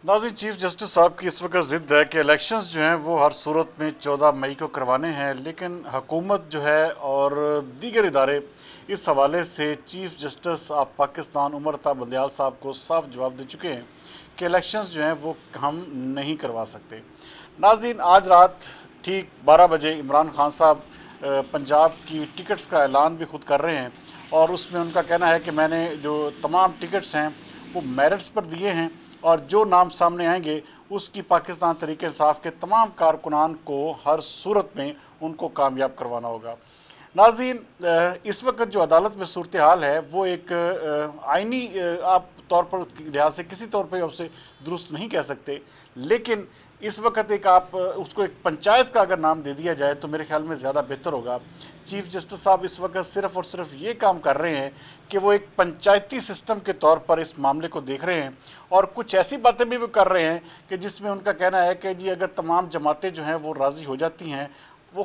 नाज़रीन, chief justice साहब की इस वक्त ज़िद है कि इलेक्शंस जो हैं वो हर सूरत में 14 मई को करवाने हैं, लेकिन हुकूमत जो है और दीगर इदारे इस हवाले से chief justice of Pakistan Umar Ata Bandial साहब को साफ जवाब दे चुके हैं कि इलेक्शंस जो हैं वो हम नहीं करवा सकते। नाज़रीन, आज रात ठीक 12 बजे इमरान खान साहब पंजाब की टिकट्स का ऐलान भी खुद कर रहे हैं और उसमें उनका कहना है कि मैंने जो तमाम टिकट्स हैं वो मेरिट्स पर दिए हैं और जो नाम सामने आएंगे उसकी पाकिस्तान तहरीक इंसाफ के तमाम कारकुनान को हर सूरत में उनको कामयाब करवाना होगा। नाज़रीन, इस वक्त जो अदालत में सूरत हाल है वो एक आइनी आप तौर पर लिहाज से किसी तौर पर उसे दुरुस्त नहीं कह सकते, लेकिन इस वक्त एक आप उसको एक पंचायत का अगर नाम दे दिया जाए तो मेरे ख्याल में ज़्यादा बेहतर होगा। चीफ जस्टिस साहब इस वक्त सिर्फ़ और सिर्फ ये काम कर रहे हैं कि वो एक पंचायती सिस्टम के तौर पर इस मामले को देख रहे हैं और कुछ ऐसी बातें भी वो कर रहे हैं कि जिसमें उनका कहना है कि जी अगर तमाम जमातें जो हैं वो राज़ी हो जाती हैं, वो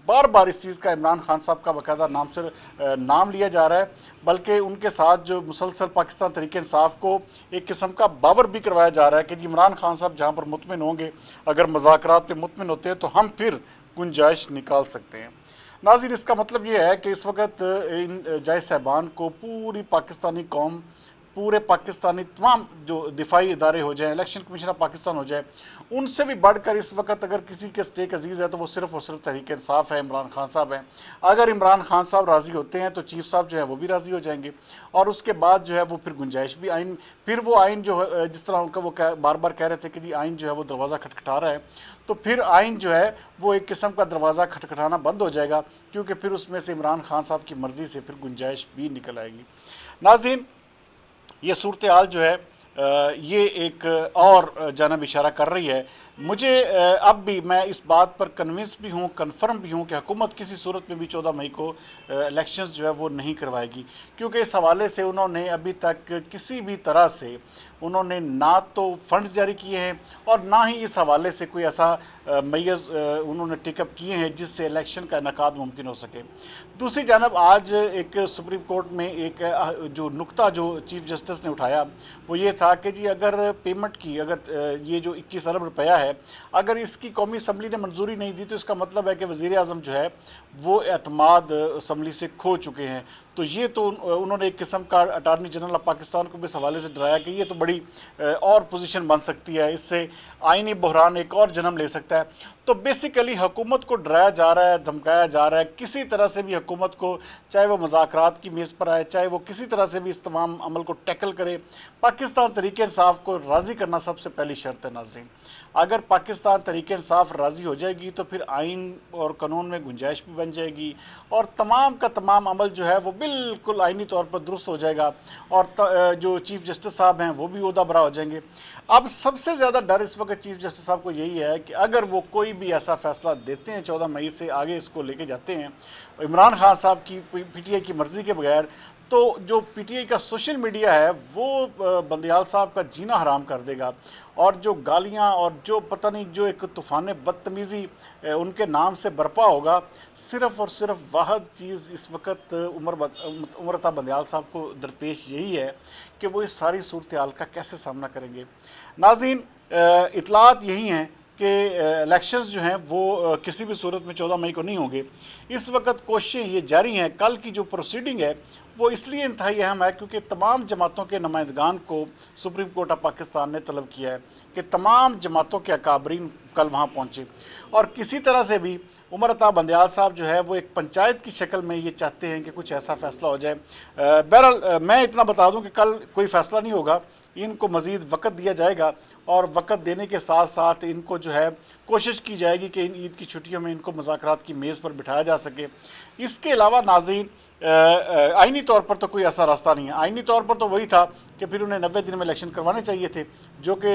बार बार इस चीज़ का इमरान खान साहब का बाकायदा नाम से नाम लिया जा रहा है, बल्कि उनके साथ जो मुसलसल पाकिस्तान तहरीक इंसाफ को एक किस्म का बावर भी करवाया जा रहा है कि जी इमरान खान साहब जहाँ पर मुतमिन होंगे, अगर मुज़ाकरात पे मुतमिन होते हैं तो हम फिर गुंजाइश निकाल सकते हैं। नाज़रीन, इसका मतलब ये है कि इस वक्त इन जज साहबान को पूरी पाकिस्तानी कौम, पूरे पाकिस्तानी तमाम जो दिफाई इदारे हो जाएँ, इलेक्शन कमीशन ऑफ पाकिस्तान हो जाए, उनसे भी बढ़कर इस वक्त अगर किसी के स्टेक अजीज़ है तो वो सिर्फ़ और सिर्फ तहरीक इंसाफ है, इमरान खान साहब हैं। अगर इमरान खान साहब राज़ी होते हैं तो चीफ साहब जो है वो भी राज़ी हो जाएंगे और उसके बाद जो है वो फिर गुंजाइश भी आइन, फिर वो आइन जो है जिस तरह उनका वो बार बार कह रहे थे कि जी आइन जो है वो दरवाज़ा खटखटा रहा है, तो फिर आइन जो है वो एक किस्म का दरवाज़ा खटखटाना बंद हो जाएगा, क्योंकि फिर उसमें से इमरान खान साहब की मर्ज़ी से फिर गुंजाइश भी निकल आएगी। नाज़रीन, ये सूरत हाल जो है ये एक और जानब इशारा कर रही है। मुझे अब भी मैं इस बात पर कन्विंस भी हूँ, कन्फर्म भी हूँ कि हुकूमत किसी सूरत में भी 14 मई को इलेक्शंस जो है वो नहीं करवाएगी, क्योंकि इस हवाले से उन्होंने अभी तक किसी भी तरह से उन्होंने ना तो फंड्स जारी किए हैं और ना ही इस हवाले से कोई ऐसा मैयज़ उन्होंने टिकअप किए हैं जिससे इलेक्शन का इनकाद मुमकिन हो सके। दूसरी जानब आज एक सुप्रीम कोर्ट में एक जो नुक्ता जो चीफ जस्टिस ने उठाया वो ये था कि जी अगर पेमेंट की, अगर ये जो 21 अरब रुपया है, अगर इसकी कौमी असम्बली ने मंजूरी नहीं दी तो इसका मतलब है कि वज़ीर आज़म जो है वो एतमाद असम्बली से खो चुके हैं। तो ये तो उन्होंने एक किस्म का अटारनी जनरल ऑफ पाकिस्तान को भी इस हवाले से डराया कि ये तो बड़ी और पोजीशन बन सकती है, इससे आइनी बहरान एक और जन्म ले सकता है। तो बेसिकली हुकूमत को डराया जा रहा है, धमकाया जा रहा है, किसी तरह से भी हुकूमत को, चाहे वो मुज़ाकरात की मेज़ पर आए, चाहे वो किसी तरह से भी इस तमाम अमल को टैकल करे, पाकिस्तान तहरीक इंसाफ को राज़ी करना सबसे पहली शर्त है। नाज़रीन, अगर पाकिस्तान तहरीक इंसाफ राज़ी हो जाएगी तो फिर आइन और कानून में गुंजाइश भी बन जाएगी और तमाम का तमाम अमल जो है वो बिल्कुल आइनी तौर पर दुरुस्त हो जाएगा और जो चीफ जस्टिस साहब हैं वो भी ओहदा बरा हो जाएंगे। अब सबसे ज़्यादा डर इस वक्त चीफ जस्टिस साहब को यही है कि अगर वो कोई भी ऐसा फैसला देते हैं 14 मई से आगे इसको लेके जाते हैं इमरान खान साहब की पीटीआई की मर्ज़ी के बगैर, तो जो पीटीआई का सोशल मीडिया है वो बंदयाल साहब का जीना हराम कर देगा और जो गालियां और जो पता नहीं जो एक तूफ़ान बदतमीज़ी उनके नाम से बरपा होगा, सिर्फ़ और सिर्फ वाहद चीज़ इस वक्त उमर अता बंदयाल साहब को दरपेश यही है कि वो इस सारी सूरत हाल का कैसे सामना करेंगे। नाज़रीन, इतलात यही हैं कि इलेक्शंस जो हैं वो किसी भी सूरत में 14 मई को नहीं होंगे। इस वक्त कोशिशें ये जारी हैं। कल की जो प्रोसीडिंग है वो इसलिए इंतहाई अहम है क्योंकि तमाम जमातों के नुमाइंदगान को सुप्रीम कोर्ट ऑफ पाकिस्तान ने तलब किया है कि तमाम जमातों के अकाबरीन कल वहाँ पहुँचे और किसी तरह से भी उमर अता बंदयाल साहब जो है वो एक पंचायत की शक्ल में ये चाहते हैं कि कुछ ऐसा फ़ैसला हो जाए। बहरहाल मैं इतना बता दूं कि कल कोई फ़ैसला नहीं होगा, इनको मज़ीद वक़्त दिया जाएगा और वक़्त देने के साथ साथ इनको जो है कोशिश की जाएगी कि इन ईद की छुट्टियों में इनको मुज़ाकरात की मेज़ पर बिठाया जा सके। इसके अलावा नाज़रीन, आइनी तौर पर तो कोई ऐसा रास्ता नहीं है। आइनी तौर पर तो वही था कि फिर उन्हें 90 दिन में इलेक्शन करवाने चाहिए थे, जो कि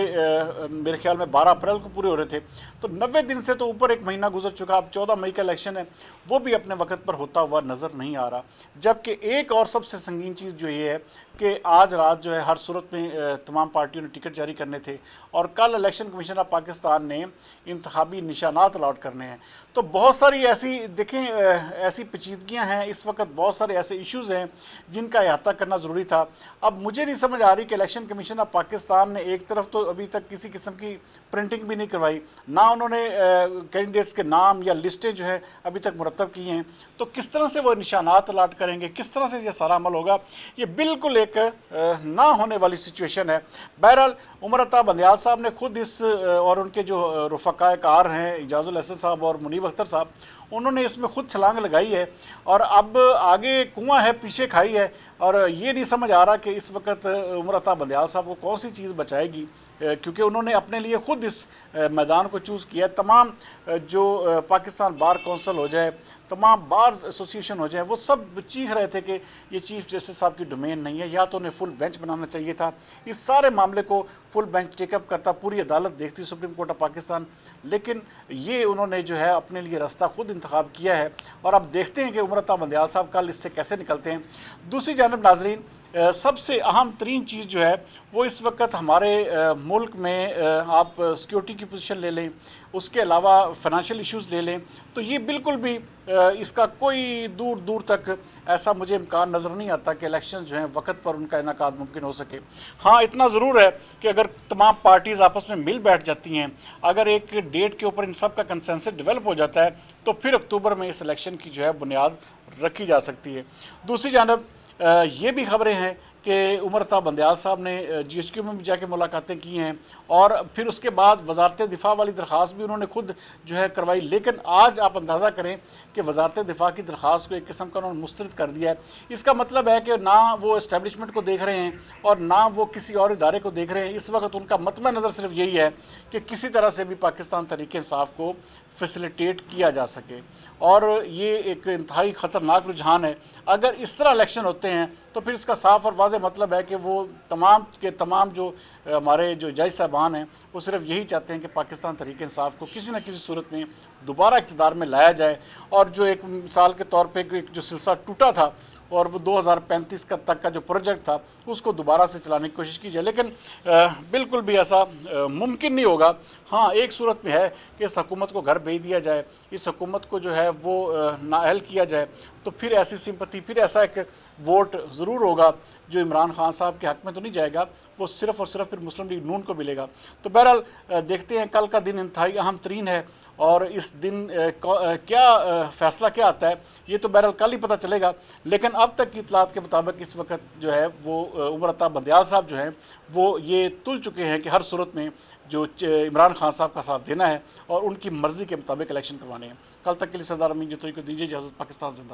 मेरे ख्याल में 12 अप्रैल को पूरे हो रहे थे। तो 90 दिन से तो ऊपर एक महीना गुजर चुका। अब 14 मई का इलेक्शन है, वो भी अपने वक्त पर होता हुआ नज़र नहीं आ रहा। जबकि एक और सबसे संगीन चीज़ जो ये है कि आज रात जो है हर सूरत में तमाम पार्टियों ने टिकट जारी करने थे और कल इलेक्शन कमीशन ऑफ पाकिस्तान ने इंतखाबी निशानात अलाट करने हैं। तो बहुत सारी ऐसी देखें ऐसी पेचीदगियाँ हैं इस वक्त, बहुत بہت سارے ایسے ایشوز ہیں جن کا احاطہ کرنا ضروری تھا۔ اب مجھے نہیں سمجھ آ رہی کہ الیکشن کمیشن آف پاکستان نے ایک طرف تو ابھی تک کسی قسم کی پرنٹنگ بھی نہیں کروائی، نہ انہوں نے کینڈیڈیٹس کے نام یا لسٹیں جو ہے ابھی تک مرتب کی ہیں، تو کس طرح سے وہ نشانات الاٹ کریں گے، کس طرح سے یہ سارا عمل ہوگا، یہ بالکل ایک نہ ہونے والی سچویشن ہے۔ بہرحال عمر عطا بندیال صاحب نے خود اس اور ان کے جو رفقائے کار ہیں اعجاز الحسن صاحب اور منیب اختر صاحب، انہوں نے اس میں خود چھلانگ لگائی ہے، اور اب آگے کنواں ہے پیچھے کھائی ہے، اور یہ نہیں سمجھ آ رہا کہ اس وقت عمر عطا بندیال صاحب کو کون سی چیز بچائے گی، کیونکہ انہوں نے اپنے لیے خود اس میدان کو چوز کیا ہے۔ تمام جو پاکستان بار کونسل ہو جائے، تمام بار ایسوسیشن ہو جائے، وہ سب چیخ رہے تھے کہ یہ چیف جسٹس صاحب کی ڈومین نہیں ہے، یا تو انہیں فل بینچ بنانا چاہیے تھا، اس سارے معاملے کو فل بینچ ٹیک اپ کرتا، پوری عدالت دیکھتی سپریم کورٹ آف پاکستان، لیکن یہ انہوں نے جو ہے اپنے لیے راستہ خود انتخاب کیا ہے، اور اب دیکھتے ہیں کہ عمر عطا بندیال صاحب کل اس سے کیسے نکلتے ہیں۔ دوسری جانب ناظرین، سب سے اہم ترین چیز جو ہے وہ اس وقت ہمارے ملک میں آپ سیکیورٹی کی پوزیشن لے لیں، اس کے علاوہ فائنینشیل ایشوز لے لیں، تو یہ بالکل بھی اس کا کوئی دور دور تک ایسا مجھے امکان نظر نہیں آتا کہ الیکشن جو ہیں وقت پر ان کا انعقاد ممکن ہو سکے۔ ہاں اتنا ضرور ہے کہ اگر تمام پارٹیز آپس میں مل بیٹھ جاتی ہیں، اگر ایک ڈیٹ کے اوپر ان سب کا کنسنسس ڈیولپ ہو جاتا ہے، تو پھر اکتوبر میں اس الیکشن کی جو ہے بنیاد رکھی جا سکتی ہے۔ دوسری جانب یہ بھی خبریں ہیں کہ عمر عطا بندیال صاحب نے جی ایچ کیو میں بھی جا کے ملاقاتیں کی ہیں، اور پھر اس کے بعد وزارت دفاع والی درخواست بھی انہوں نے خود جو ہے کروائی، لیکن آج آپ اندازہ کریں کہ وزارت دفاع کی درخواست کو ایک قسم کا انہوں نے مسترد کر دیا ہے۔ اس کا مطلب ہے کہ نہ وہ اسٹیبلشمنٹ کو دیکھ رہے ہیں اور نہ وہ کسی اور ادارے کو دیکھ رہے ہیں، اس وقت ان کا مطمع نظر صرف یہی ہے کہ کسی طرح سے بھی پاکستان تحریک انصاف کو فیسیلیٹیٹ کیا جا سکے، اور یہ ایک انتہائی خطرناک رجحان ہے۔ اگر اس طرح الیکشن ہوتے ہیں تو پھر اس کا صاف اور واضح مطلب ہے کہ وہ تمام کے تمام جو ہمارے جو جج صاحبان ہیں وہ صرف یہی چاہتے ہیں کہ پاکستان تحریک انصاف کو کسی نہ کسی صورت میں دوبارہ اقتدار میں لایا جائے، اور جو ایک مثال کے طور پہ ایک جو سلسلہ ٹوٹا تھا اور وہ 2035 تک کا جو پروجیکٹ تھا اس کو دوبارہ سے چلانے کی کوشش کی جائے، لیکن بالکل بھی ایسا ممکن نہیں ہوگا۔ ہاں ایک صورت میں ہے کہ اس حکومت کو گھر بھیج دیا جائے، اس حکومت کو جو ہے وہ نااہل کیا جائے، تو پھر ایسی سمپتی، پھر ایسا ایک ووٹ ضرور ہوگا جو عمران خان صاحب کے حق میں تو نہیں جائے گا، وہ صرف اور صرف پھر مسلم لیگ نون کو ملے گا۔ تو بہرحال دیکھتے ہیں، کل کا دن انتہائی اہم ترین ہے، اور اس دن کیا فیصلہ کیا آتا ہے یہ تو بہرحال کل ہی پتہ چلے گا، لیکن اب تک کی اطلاعات کے مطابق اس وقت جو ہے وہ عمر عطا بندیال صاحب جو ہیں وہ یہ تل چکے ہیں کہ ہر صورت میں جو عمران خان صاحب کا ساتھ دینا ہے اور ان کی مرضی کے مطابق الیکشن کروانے ہیں۔ کل تک کے لیے سردار امین جتوئی کو دیجیے اجازت۔ پاکستان زندہ۔